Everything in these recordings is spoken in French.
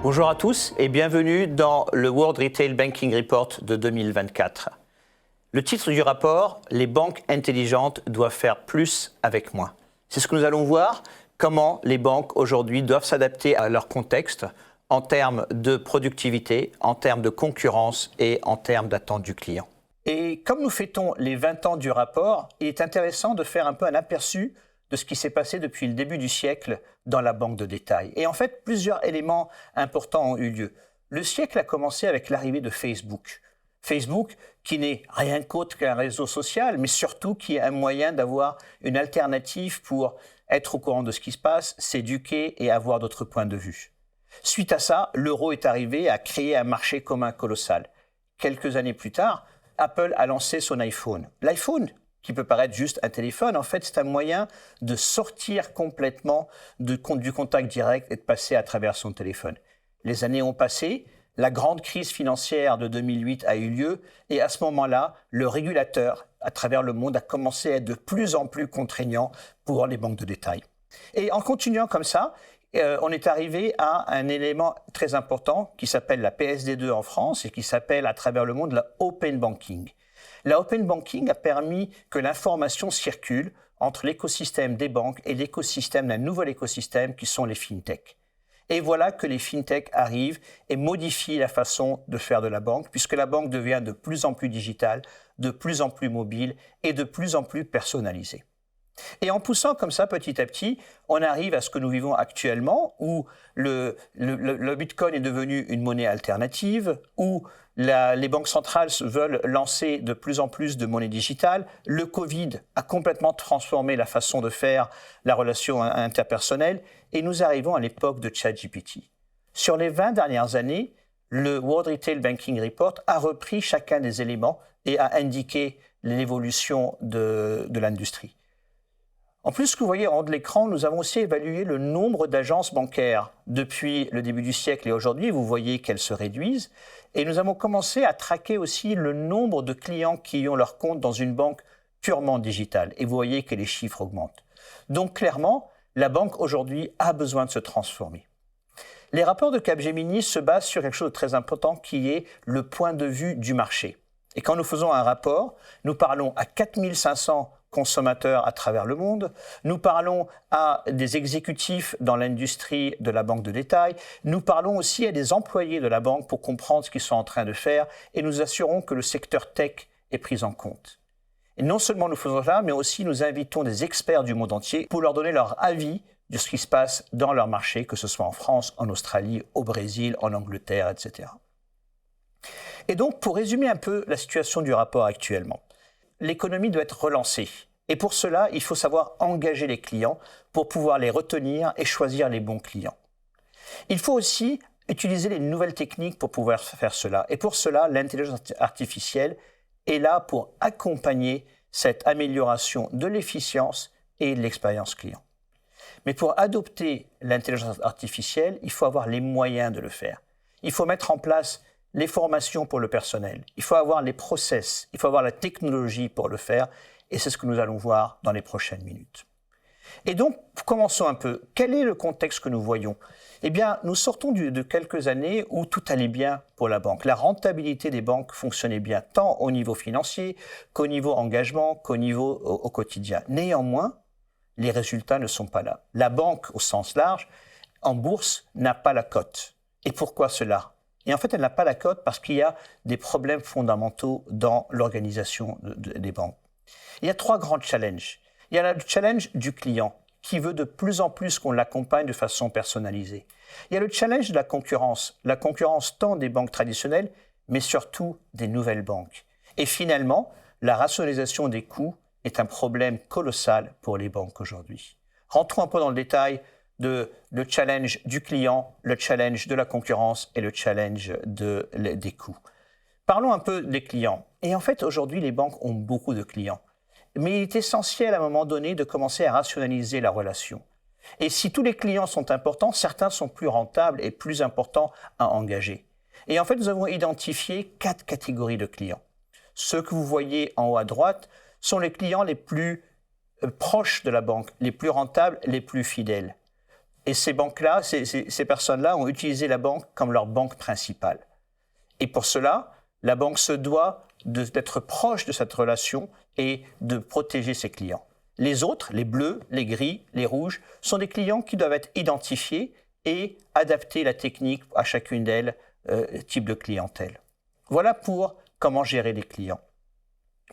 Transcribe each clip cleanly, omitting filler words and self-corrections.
Bonjour à tous et bienvenue dans le World Retail Banking Report de 2024. Le titre du rapport, les banques intelligentes doivent faire plus avec moins. C'est ce que nous allons voir, comment les banques aujourd'hui doivent s'adapter à leur contexte en termes de productivité, en termes de concurrence et en termes d'attente du client. Et comme nous fêtons les 20 ans du rapport, il est intéressant de faire un peu un aperçu de ce qui s'est passé depuis le début du siècle dans la banque de détail. Et en fait, plusieurs éléments importants ont eu lieu. Le siècle a commencé avec l'arrivée de Facebook. Facebook, qui n'est rien qu'autre qu'un réseau social, mais surtout qui est un moyen d'avoir une alternative pour être au courant de ce qui se passe, s'éduquer et avoir d'autres points de vue. Suite à ça, l'euro est arrivé à créer un marché commun colossal. Quelques années plus tard, Apple a lancé son iPhone. L'iPhone, qui peut paraître juste un téléphone, en fait, c'est un moyen de sortir complètement du contact direct et de passer à travers son téléphone. Les années ont passé, la grande crise financière de 2008 a eu lieu et à ce moment-là, le régulateur à travers le monde a commencé à être de plus en plus contraignant pour les banques de détail. Et en continuant comme ça, on est arrivé à un élément très important qui s'appelle la PSD2 en France et qui s'appelle à travers le monde la Open Banking. La Open Banking a permis que l'information circule entre l'écosystème des banques et l'écosystème d'un nouvel écosystème qui sont les fintech. Et voilà que les fintech arrivent et modifient la façon de faire de la banque, puisque la banque devient de plus en plus digitale, de plus en plus mobile et de plus en plus personnalisée. Et en poussant comme ça petit à petit, on arrive à ce que nous vivons actuellement, où le Bitcoin est devenu une monnaie alternative, où les banques centrales veulent lancer de plus en plus de monnaies digitales. Le Covid a complètement transformé la façon de faire la relation interpersonnelle et nous arrivons à l'époque de ChatGPT. Sur les 20 dernières années, le World Retail Banking Report a repris chacun des éléments et a indiqué l'évolution de l'industrie. En plus, ce que vous voyez en haut de l'écran, nous avons aussi évalué le nombre d'agences bancaires depuis le début du siècle et aujourd'hui. Vous voyez qu'elles se réduisent. Et nous avons commencé à traquer aussi le nombre de clients qui ont leur compte dans une banque purement digitale. Et vous voyez que les chiffres augmentent. Donc clairement, la banque aujourd'hui a besoin de se transformer. Les rapports de Capgemini se basent sur quelque chose de très important qui est le point de vue du marché. Et quand nous faisons un rapport, nous parlons à 4500 consommateurs à travers le monde, nous parlons à des exécutifs dans l'industrie de la banque de détail, nous parlons aussi à des employés de la banque pour comprendre ce qu'ils sont en train de faire et nous assurons que le secteur tech est pris en compte. Et non seulement nous faisons ça, mais aussi nous invitons des experts du monde entier pour leur donner leur avis de ce qui se passe dans leur marché, que ce soit en France, en Australie, au Brésil, en Angleterre, etc. Et donc, pour résumer un peu la situation du rapport actuellement, l'économie doit être relancée. Et pour cela, il faut savoir engager les clients pour pouvoir les retenir et choisir les bons clients. Il faut aussi utiliser les nouvelles techniques pour pouvoir faire cela. Et pour cela, l'intelligence artificielle est là pour accompagner cette amélioration de l'efficience et de l'expérience client. Mais pour adopter l'intelligence artificielle, il faut avoir les moyens de le faire. Il faut mettre en place les formations pour le personnel, il faut avoir les process, il faut avoir la technologie pour le faire, et c'est ce que nous allons voir dans les prochaines minutes. Et donc, commençons un peu. Quel est le contexte que nous voyons ? Eh bien, nous sortons de quelques années où tout allait bien pour la banque. La rentabilité des banques fonctionnait bien, tant au niveau financier qu'au niveau engagement, qu'au niveau au quotidien. Néanmoins, les résultats ne sont pas là. La banque, au sens large, en bourse, n'a pas la cote. Et pourquoi cela ? Et en fait, elle n'a pas la cote parce qu'il y a des problèmes fondamentaux dans l'organisation des banques. Il y a 3 grands challenges. Il y a le challenge du client qui veut de plus en plus qu'on l'accompagne de façon personnalisée. Il y a le challenge de la concurrence tant des banques traditionnelles, mais surtout des nouvelles banques. Et finalement, la rationalisation des coûts est un problème colossal pour les banques aujourd'hui. Rentrons un peu dans le détail le challenge du client, le challenge de la concurrence et le challenge des coûts. Parlons un peu des clients. Et en fait, aujourd'hui, les banques ont beaucoup de clients. Mais il est essentiel à un moment donné de commencer à rationaliser la relation. Et si tous les clients sont importants, certains sont plus rentables et plus importants à engager. Et en fait, nous avons identifié 4 catégories de clients. Ceux que vous voyez en haut à droite sont les clients les plus proches de la banque, les plus rentables, les plus fidèles. Et ces banques-là, ces personnes-là ont utilisé la banque comme leur banque principale. Et pour cela, la banque se doit d'être proche de cette relation et de protéger ses clients. Les autres, les bleus, les gris, les rouges, sont des clients qui doivent être identifiés et adapter la technique à chacune d'elles, type de clientèle. Voilà pour comment gérer les clients.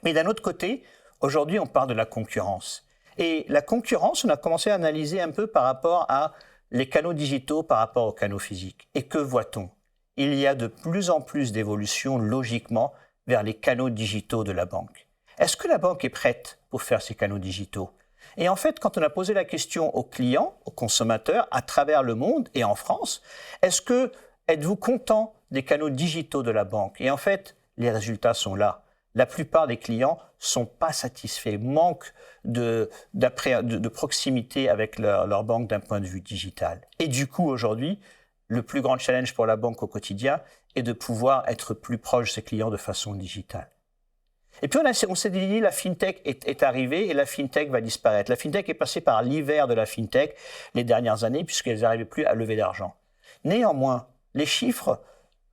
Mais d'un autre côté, aujourd'hui, on parle de la concurrence. Et la concurrence, on a commencé à analyser un peu par rapport à les canaux digitaux par rapport aux canaux physiques. Et que voit-on? Il y a de plus en plus d'évolution, logiquement, vers les canaux digitaux de la banque. Est-ce que la banque est prête pour faire ces canaux digitaux? Et en fait, quand on a posé la question aux clients, aux consommateurs, à travers le monde et en France, êtes-vous content des canaux digitaux de la banque? Et en fait, les résultats sont là. La plupart des clients ne sont pas satisfaits, manquent de proximité avec leur banque d'un point de vue digital. Et du coup, aujourd'hui, le plus grand challenge pour la banque au quotidien est de pouvoir être plus proche de ses clients de façon digitale. Et puis on s'est dit, la FinTech est arrivée et la FinTech va disparaître. La FinTech est passée par l'hiver de la FinTech les dernières années puisqu'elles n'arrivaient plus à lever d'argent. Néanmoins, les chiffres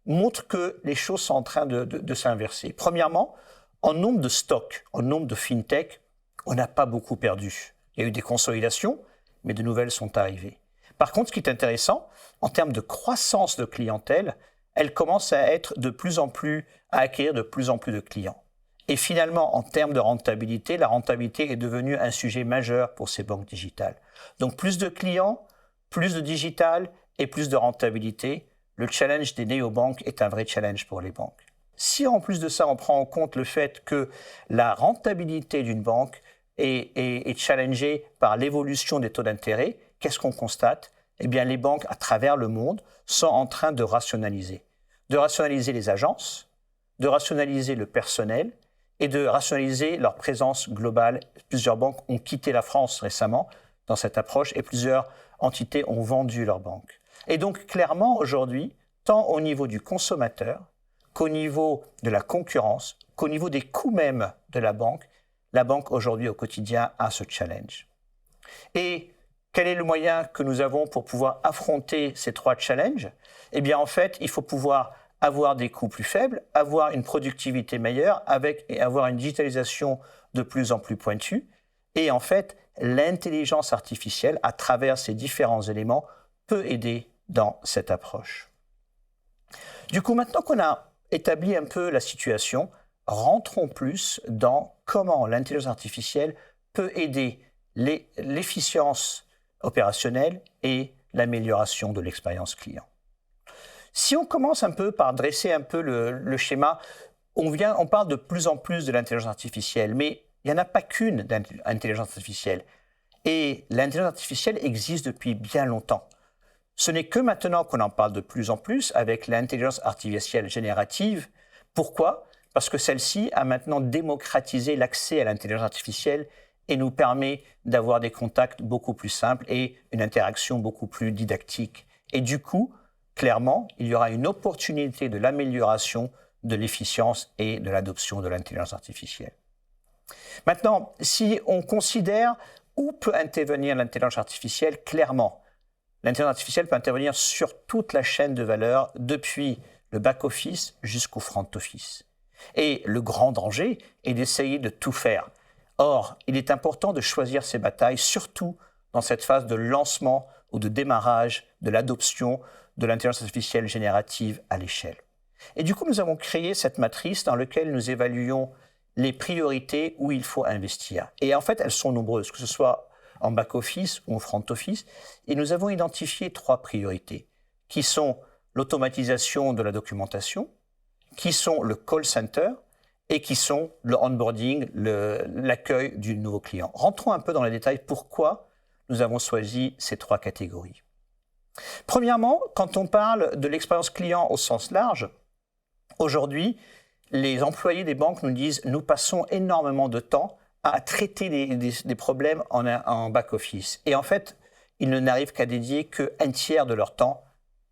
montrent que les choses sont en train de s'inverser. Premièrement, en nombre de stocks, en nombre de FinTech, on n'a pas beaucoup perdu. Il y a eu des consolidations, mais de nouvelles sont arrivées. Par contre, ce qui est intéressant, en termes de croissance de clientèle, elle commence à acquérir de plus en plus de clients. Et finalement, en termes de rentabilité, la rentabilité est devenue un sujet majeur pour ces banques digitales. Donc plus de clients, plus de digital et plus de rentabilité. Le challenge des néobanques est un vrai challenge pour les banques. Si en plus de ça, on prend en compte le fait que la rentabilité d'une banque est challengée par l'évolution des taux d'intérêt, qu'est-ce qu'on constate? Eh bien, les banques à travers le monde sont en train de rationaliser. De rationaliser les agences, de rationaliser le personnel et de rationaliser leur présence globale. Plusieurs banques ont quitté la France récemment dans cette approche et plusieurs entités ont vendu leurs banques. Et donc, clairement, aujourd'hui, tant au niveau du consommateur qu'au niveau de la concurrence, qu'au niveau des coûts même de la banque aujourd'hui au quotidien a ce challenge. Et quel est le moyen que nous avons pour pouvoir affronter ces trois challenges? Eh bien, en fait, il faut pouvoir avoir des coûts plus faibles, avoir une productivité meilleure et avoir une digitalisation de plus en plus pointue. Et en fait, l'intelligence artificielle, à travers ces différents éléments, peut aider dans cette approche. Du coup, maintenant qu'on a établi un peu la situation, rentrons plus dans comment l'intelligence artificielle peut aider l'efficience opérationnelle et l'amélioration de l'expérience client. Si on commence un peu par dresser un peu le schéma, on parle de plus en plus de l'intelligence artificielle, mais il n'y en a pas qu'une d'intelligence artificielle. Et l'intelligence artificielle existe depuis bien longtemps. Ce n'est que maintenant qu'on en parle de plus en plus avec l'intelligence artificielle générative. Pourquoi? Parce que celle-ci a maintenant démocratisé l'accès à l'intelligence artificielle et nous permet d'avoir des contacts beaucoup plus simples et une interaction beaucoup plus didactique. Et du coup, clairement, il y aura une opportunité de l'amélioration de l'efficience et de l'adoption de l'intelligence artificielle. Maintenant, si on considère où peut intervenir l'intelligence artificielle, clairement, l'intelligence artificielle peut intervenir sur toute la chaîne de valeur, depuis le back-office jusqu'au front-office. Et le grand danger est d'essayer de tout faire. Or, il est important de choisir ses batailles, surtout dans cette phase de lancement ou de démarrage de l'adoption de l'intelligence artificielle générative à l'échelle. Et du coup, nous avons créé cette matrice dans laquelle nous évaluons les priorités où il faut investir. Et en fait, elles sont nombreuses, que ce soit en back-office ou en front-office. Et nous avons identifié 3 priorités, qui sont l'automatisation de la documentation, qui sont le call center et qui sont le onboarding, l'accueil du nouveau client. Rentrons un peu dans les détails pourquoi nous avons choisi ces 3 catégories. Premièrement, quand on parle de l'expérience client au sens large, aujourd'hui, les employés des banques nous disent « nous passons énormément de temps à traiter des problèmes en back-office ». Et en fait, ils n'arrivent qu'à dédier qu'1 tiers de leur temps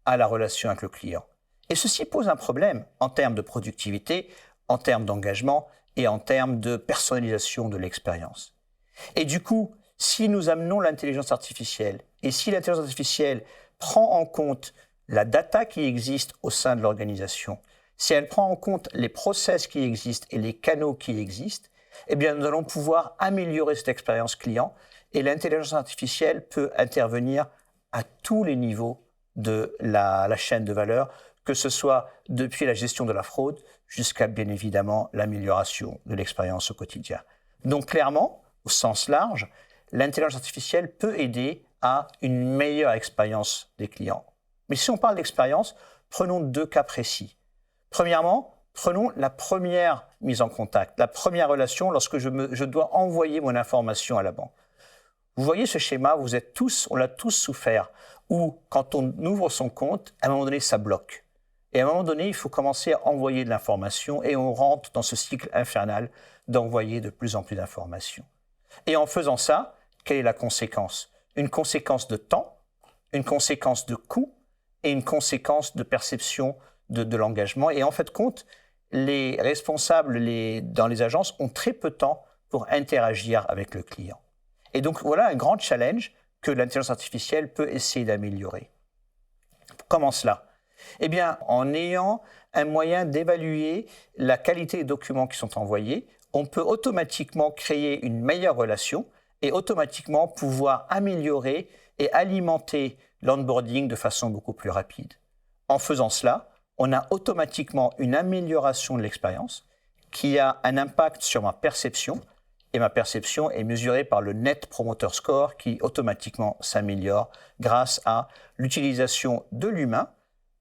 à la relation avec le client. Et ceci pose un problème en termes de productivité, en termes d'engagement et en termes de personnalisation de l'expérience. Et du coup, si nous amenons l'intelligence artificielle Et si l'intelligence artificielle prend en compte la data qui existe au sein de l'organisation, si elle prend en compte les process qui existent et les canaux qui existent, eh bien, nous allons pouvoir améliorer cette expérience client et l'intelligence artificielle peut intervenir à tous les niveaux de la chaîne de valeur, que ce soit depuis la gestion de la fraude jusqu'à, bien évidemment, l'amélioration de l'expérience au quotidien. Donc, clairement, au sens large, l'intelligence artificielle peut aider à une meilleure expérience des clients. Mais si on parle d'expérience, prenons 2 cas précis. Premièrement, prenons la première mise en contact, la première relation lorsque je dois envoyer mon information à la banque. Vous voyez ce schéma, on l'a tous souffert, où quand on ouvre son compte, à un moment donné, ça bloque. Et à un moment donné, il faut commencer à envoyer de l'information et on rentre dans ce cycle infernal d'envoyer de plus en plus d'informations. Et en faisant ça, quelle est la conséquence? Une conséquence de temps, une conséquence de coût et une conséquence de perception de l'engagement. Et en fait, compte, les responsables dans les agences ont très peu de temps pour interagir avec le client. Et donc, voilà un grand challenge que l'intelligence artificielle peut essayer d'améliorer. Comment cela? Eh bien, en ayant un moyen d'évaluer la qualité des documents qui sont envoyés, on peut automatiquement créer une meilleure relation et automatiquement pouvoir améliorer et alimenter l'onboarding de façon beaucoup plus rapide. En faisant cela, on a automatiquement une amélioration de l'expérience qui a un impact sur ma perception et ma perception est mesurée par le Net Promoter Score qui automatiquement s'améliore grâce à l'utilisation de l'humain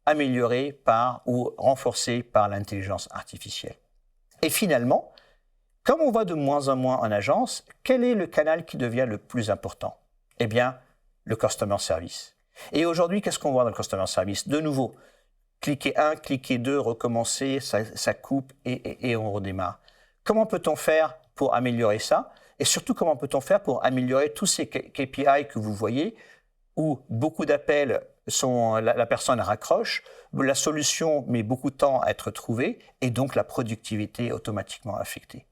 améliorée par ou renforcée par l'intelligence artificielle. Et finalement, comme on va de moins en moins en agence, quel est le canal qui devient le plus important? Eh bien, le customer service. Et aujourd'hui, qu'est-ce qu'on voit dans le customer service? De nouveau, cliquez 1, cliquez 2, recommencer, ça coupe et on redémarre. Comment peut-on faire pour améliorer ça? Et surtout, comment peut-on faire pour améliorer tous ces KPI que vous voyez où beaucoup d'appels la personne raccroche, la solution met beaucoup de temps à être trouvée et donc la productivité est automatiquement affectée.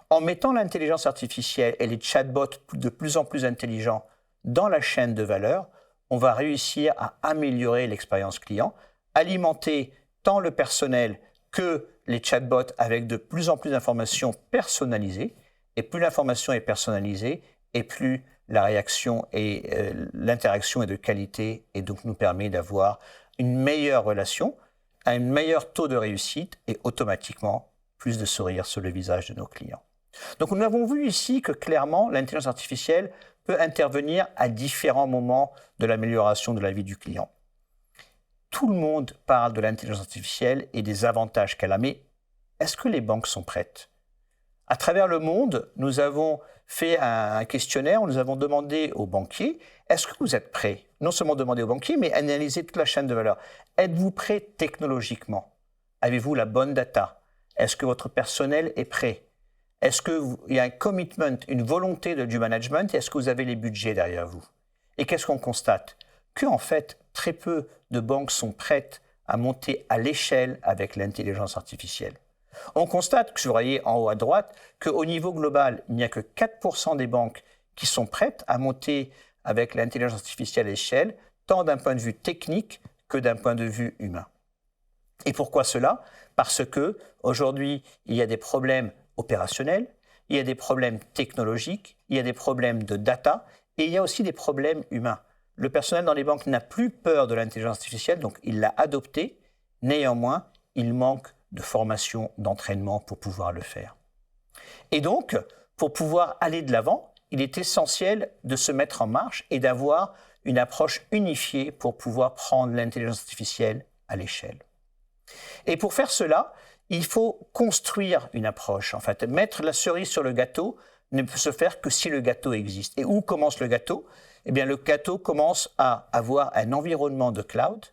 En mettant l'intelligence artificielle et les chatbots de plus en plus intelligents dans la chaîne de valeur, on va réussir à améliorer l'expérience client, alimenter tant le personnel que les chatbots avec de plus en plus d'informations personnalisées. Et plus l'information est personnalisée, et plus la réaction et l'interaction est de qualité et donc nous permet d'avoir une meilleure relation, un meilleur taux de réussite et automatiquement plus de sourires sur le visage de nos clients. Donc nous avons vu ici que clairement l'intelligence artificielle peut intervenir à différents moments de l'amélioration de la vie du client. Tout le monde parle de l'intelligence artificielle et des avantages qu'elle a, mais est-ce que les banques sont prêtes? À travers le monde, nous avons fait un questionnaire où nous avons demandé aux banquiers, est-ce que vous êtes prêts? Non seulement demander aux banquiers, mais analyser toute la chaîne de valeur. Êtes-vous prêts technologiquement? Avez-vous la bonne data? Est-ce que votre personnel est prêt? Est-ce qu'il y a un commitment, une volonté du management? Est-ce que vous avez les budgets derrière vous? Et qu'est-ce qu'on constate? En fait, très peu de banques sont prêtes à monter à l'échelle avec l'intelligence artificielle. On constate, que vous voyez en haut à droite, qu'au niveau global, il n'y a que 4% des banques qui sont prêtes à monter avec l'intelligence artificielle à l'échelle, tant d'un point de vue technique que d'un point de vue humain. Et pourquoi cela? Parce que aujourd'hui, il y a des problèmes opérationnels, il y a des problèmes technologiques, il y a des problèmes de data et il y a aussi des problèmes humains. Le personnel dans les banques n'a plus peur de l'intelligence artificielle, donc il l'a adoptée. Néanmoins, il manque de formation, d'entraînement pour pouvoir le faire. Et donc, pour pouvoir aller de l'avant, il est essentiel de se mettre en marche et d'avoir une approche unifiée pour pouvoir prendre l'intelligence artificielle à l'échelle. Et pour faire cela, il faut construire une approche. En fait, mettre la cerise sur le gâteau ne peut se faire que si le gâteau existe. Et où commence le gâteau? Eh bien, le gâteau commence à avoir un environnement de cloud,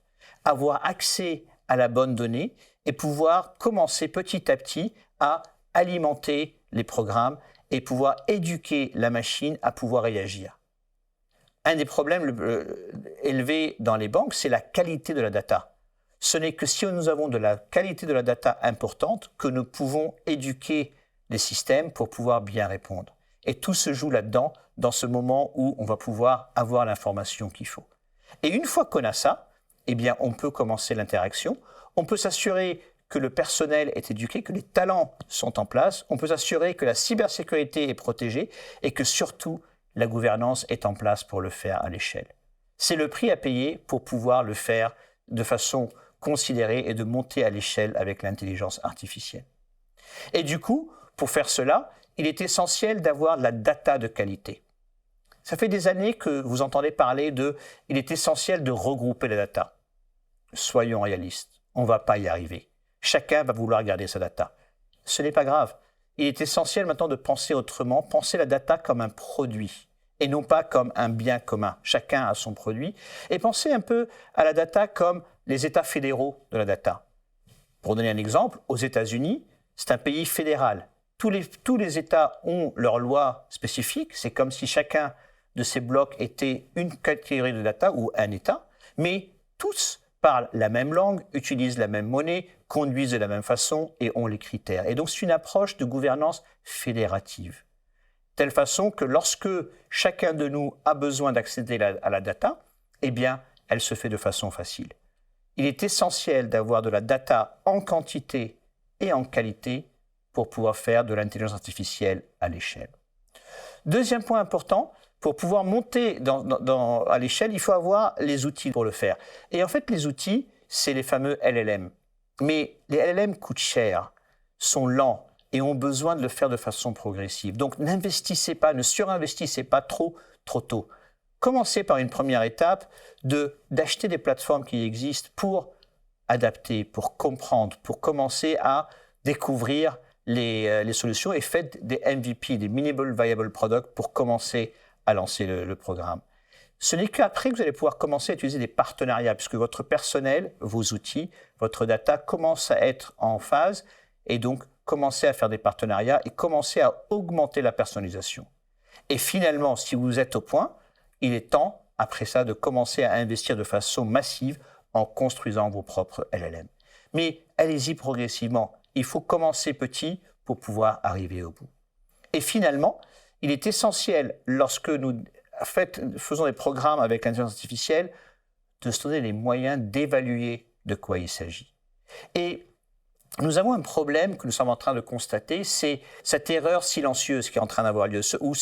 avoir accès à la bonne donnée et pouvoir commencer petit à petit à alimenter les programmes et pouvoir éduquer la machine à pouvoir réagir. Un des problèmes élevés dans les banques, c'est la qualité de la data. Ce n'est que si nous avons de la qualité de la data importante que nous pouvons éduquer les systèmes pour pouvoir bien répondre. Et tout se joue là-dedans, dans ce moment où on va pouvoir avoir l'information qu'il faut. Et une fois qu'on a ça, eh bien, on peut commencer l'interaction. On peut s'assurer que le personnel est éduqué, que les talents sont en place. On peut s'assurer que la cybersécurité est protégée et que surtout, la gouvernance est en place pour le faire à l'échelle. C'est le prix à payer pour pouvoir le faire de façon considérée et de monter à l'échelle avec l'intelligence artificielle. Et du coup, pour faire cela, il est essentiel d'avoir de la data de qualité. Ça fait des années que vous entendez parler de « il est essentiel de regrouper la data ». Soyons réalistes, on ne va pas y arriver. Chacun va vouloir garder sa data. Ce n'est pas grave. Il est essentiel maintenant de penser autrement, penser la data comme un produit et non pas comme un bien commun. Chacun a son produit. Et penser un peu à la data comme les États fédéraux de la data. Pour donner un exemple, aux États-Unis, c'est un pays fédéral. Tous les États ont leurs lois spécifiques. C'est comme si chacun de ces blocs était une catégorie de data ou un État, mais tous parlent la même langue, utilisent la même monnaie, conduisent de la même façon et ont les critères. Et donc c'est une approche de gouvernance fédérative. Telle façon que lorsque chacun de nous a besoin d'accéder à la data, eh bien, elle se fait de façon facile. Il est essentiel d'avoir de la data en quantité et en qualité pour pouvoir faire de l'intelligence artificielle à l'échelle. Deuxième point important, pour pouvoir monter à l'échelle, il faut avoir les outils pour le faire. Et en fait, les outils, c'est les fameux LLM. Mais les LLM coûtent cher, sont lents et ont besoin de le faire de façon progressive. Donc, n'investissez pas, ne surinvestissez pas trop tôt. Commencez par une première étape d'acheter des plateformes qui existent pour adapter, pour comprendre, pour commencer à découvrir les solutions et faites des MVP, des Minimal Viable Products pour commencer à lancer le programme. Ce n'est qu'après que vous allez pouvoir commencer à utiliser des partenariats puisque votre personnel, vos outils, votre data commencent à être en phase et donc commencer à faire des partenariats et commencer à augmenter la personnalisation. Et finalement, si vous êtes au point, il est temps, après ça, de commencer à investir de façon massive en construisant vos propres LLM. Mais allez-y progressivement. Il faut commencer petit pour pouvoir arriver au bout. Et finalement, il est essentiel, lorsque nous faisons des programmes avec l'intelligence artificielle, de se donner les moyens d'évaluer de quoi il s'agit. Et nous avons un problème que nous sommes en train de constater, c'est cette erreur silencieuse qui est en train d'avoir lieu, ou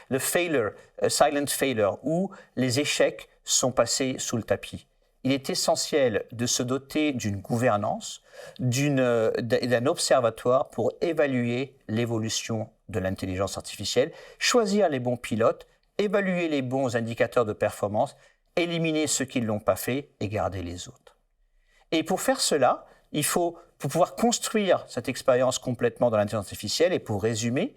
le failure, silent failure, où les échecs sont passés sous le tapis. Il est essentiel de se doter d'une gouvernance, d'un observatoire pour évaluer l'évolution de l'intelligence artificielle, choisir les bons pilotes, évaluer les bons indicateurs de performance, éliminer ceux qui ne l'ont pas fait et garder les autres. Et pour faire cela, il faut, pour pouvoir construire cette expérience complètement dans l'intelligence artificielle, et pour résumer,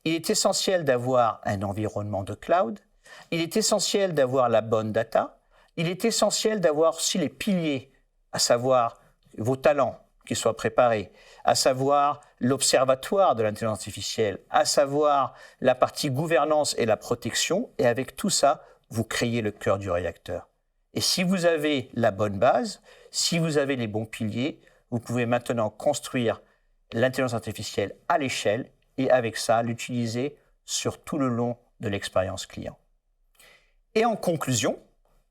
il est essentiel d'avoir un environnement de cloud, il est essentiel d'avoir la bonne data, il est essentiel d'avoir aussi les piliers, à savoir vos talents qui soient préparés, à savoir l'observatoire de l'intelligence artificielle, à savoir la partie gouvernance et la protection, et avec tout ça, vous créez le cœur du réacteur. Et si vous avez la bonne base, si vous avez les bons piliers, vous pouvez maintenant construire l'intelligence artificielle à l'échelle et avec ça, l'utiliser sur tout le long de l'expérience client. Et en conclusion,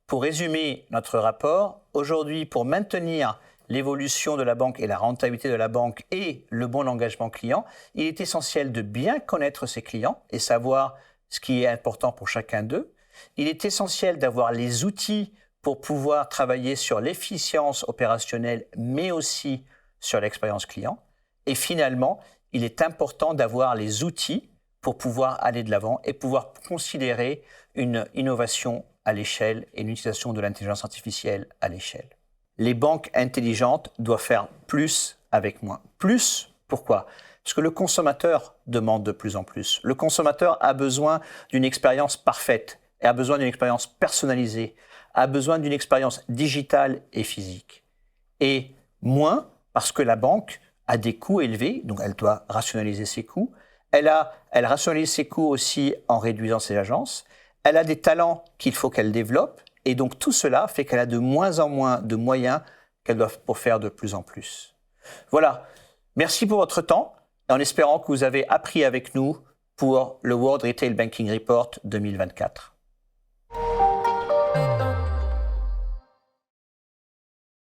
pour résumer notre rapport, aujourd'hui, pour maintenir l'évolution de la banque et la rentabilité de la banque et le bon engagement client, il est essentiel de bien connaître ses clients et savoir ce qui est important pour chacun d'eux. Il est essentiel d'avoir les outils pour pouvoir travailler sur l'efficience opérationnelle, mais aussi sur l'expérience client. Et finalement, il est important d'avoir les outils pour pouvoir aller de l'avant et pouvoir considérer une innovation à l'échelle et une utilisation de l'intelligence artificielle à l'échelle. Les banques intelligentes doivent faire plus avec moins. Plus, pourquoi ? Parce que le consommateur demande de plus en plus. Le consommateur a besoin d'une expérience parfaite, a besoin d'une expérience personnalisée, a besoin d'une expérience digitale et physique. Et moins, parce que la banque a des coûts élevés, donc elle doit rationaliser ses coûts. Elle rationalise ses coûts aussi en réduisant ses agences. Elle a des talents qu'il faut qu'elle développe. Et donc tout cela fait qu'elle a de moins en moins de moyens qu'elle doit pour faire de plus en plus. Voilà. Merci pour votre temps, en espérant que vous avez appris avec nous pour le World Retail Banking Report 2024.